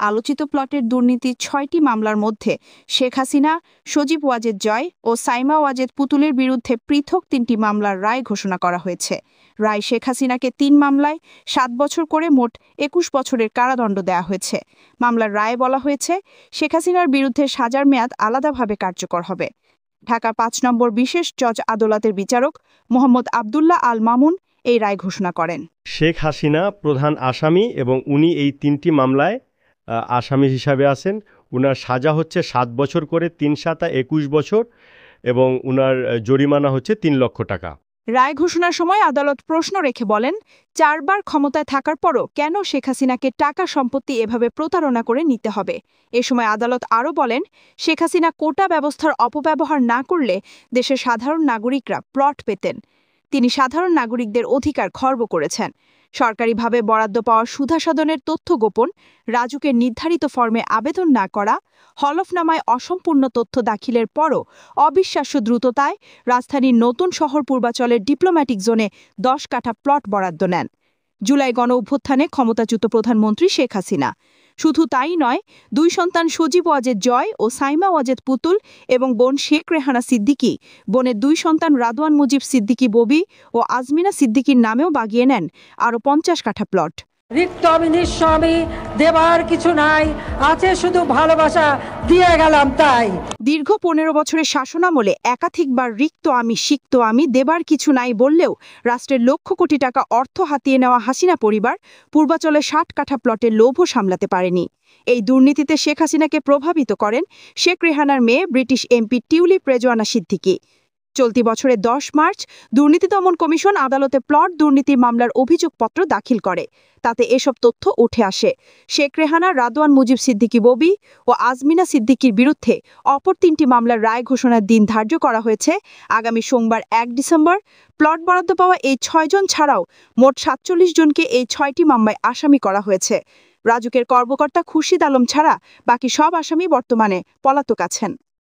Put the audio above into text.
আলোচিত প্লটের দুর্নীতির ৬টি মামলার মধ্যে শেখ হাসিনা, সজীব ওয়াজেদ জয় ও সাইমা ওয়াজেদ পুতুলের বিরুদ্ধে পৃথক ৩টি মামলার রায় ঘোষণা করা হয়েছে। রায় শেখ হাসিনাকে ৩ মামলায় ৭ বছর করে মোট ২১ বছরের কারাদণ্ড দেওয়া হয়েছে। মামলার রায়ে বলা হয়েছে, শেখ হাসিনার বিরুদ্ধে সাজার মেয়াদ আলাদাভাবে কার্যকর হবে। ঢাকা ৫ নম্বর বিশেষ জজ আদালতের বিচারক মোহাম্মদ আবদুল্লাহ আল মামুন এই রায় ঘোষণা করেন। শেখ হাসিনা প্রধান আসামি এবং উনি এই ৩টি মামলায় আসামি হিসাবে আছেন। উনার সাজা হচ্ছে ৭ বছর করে ৩ ৭ ২১ বছর এবং উনার জরিমানা হচ্ছে ৩ লক্ষ টাকা। রায় ঘোষণার সময় আদালত প্রশ্ন রেখে বলেন, ৪ বার ক্ষমতায় থাকার পরও কেন শেখ হাসিনাকে টাকা সম্পত্তি এভাবে প্রতারণা করে নিতে হবে। এ সময় আদালত আরও বলেন, শেখ হাসিনা কোটা ব্যবস্থার অপব্যবহার না করলে দেশের সাধারণ নাগরিকরা প্লট পেতেন। তিনি সাধারণ নাগরিকদের অধিকার খর্ব করেছেন। সরকারিভাবে বরাদ্দ পাওয়া সুধাসদনের তথ্য গোপন, রাজুকে নির্ধারিত ফর্মে আবেদন না করা, হলফনামায় অসম্পূর্ণ তথ্য দাখিলের পরও অবিশ্বাস্য দ্রুততায় রাজধানীর নতুন শহর পূর্বাচলের ডিপ্লোম্যাটিক জোনে ১০ কাঠা প্লট বরাদ্দ নেন জুলাই গণ-অভ্যুত্থানে ক্ষমতাচ্যুত প্রধানমন্ত্রী শেখ হাসিনা। শুধু তাই নয়, ২ সন্তান সজীব ওয়াজেদ জয় ও সাইমা ওয়াজেদ পুতুল এবং বোন শেখ রেহানা সিদ্দিকী, বোনের ২ সন্তান রাদওয়ান মুজিব সিদ্দিকী ববি ও আজমিনা সিদ্দিকীর নামেও বাগিয়ে নেন আরও ৫০ কাঠা প্লট। রিক্ত আমি নিঃস্ব, আমি দেবার কিছু নাই, আছে শুধু ভালোবাসা, দিয়ে গেলাম তাই। দীর্ঘ ১৫ বছরের শাসনামলে একাধিকবার রিক্ত আমি, সিক্ত আমি, দেবার কিছু নাই বললেও রাষ্ট্রের লক্ষ কোটি টাকা অর্থ হাতিয়ে নেওয়া হাসিনা পরিবার পূর্বাচলে ৬০ কাঠা প্লটের লোভও সামলাতে পারেনি। এই দুর্নীতিতে শেখ হাসিনাকে প্রভাবিত করেন শেখ রেহানার মেয়ে British MP tulip Rezwana Siddiqui. চলতি বছরের ১০ মার্চ দুর্নীতি দমন কমিশন আদালতে প্লট দুর্নীতির মামলার অভিযোগপত্র দাখিল করে। তাতে এসব তথ্য উঠে আসে। শেখ রেহানা, রাদওয়ান মুজিব সিদ্দিকী ববি ও আজমিনা সিদ্দিকীর বিরুদ্ধে অপর ৩টি মামলার রায় ঘোষণার দিন ধার্য করা হয়েছে আগামী সোমবার ১ ডিসেম্বর। প্লট বরাদ্দ পাওয়া এই ৬ জন ছাড়াও মোট ৪৭ জনকে এই ৬টি মামলায় আসামি করা হয়েছে। রাজুকের কর্মকর্তা খুরশিদ আলম ছাড়া বাকি সব আসামি বর্তমানে পলাতক আছেন।